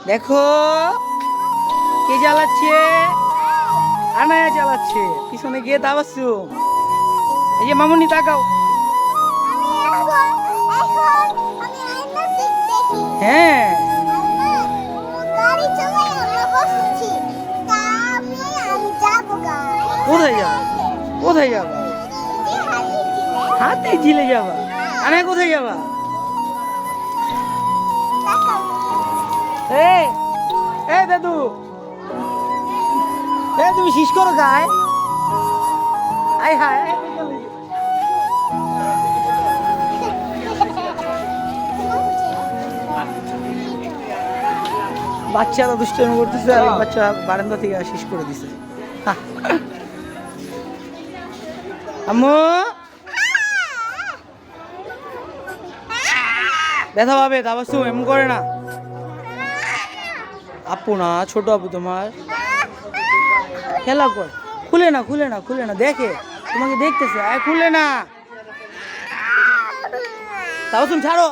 দেখো কে চালাচ্ছে, আনায়া চালাচ্ছে, পিছনে গিয়ে দাবাচ্ছু। এই যে মামুনি তাকাও। হ্যাঁ কোথায় যাবা, কোথায় যাবা? হাতে ঝিলে যাবা? আনায়া কোথায় যাবা? এই এই দাদু, এই তুমি শীষ করো গায়ে। আয় হায়, বাচ্চারা দুষ্টামি করতেছে আর এক বাচ্চা বারান্দা থেকে শীষ করে দিছে। আম্মু ব্যথা পাবে, দাবাসু এমন করে না। আপু না, ছোট আপু তোমার খেলা কর। খুলে না, খুলে না, খুলে না, দেখে তোমাকে দেখতেছে। খুলে না, দাবাসু ছাড়ো।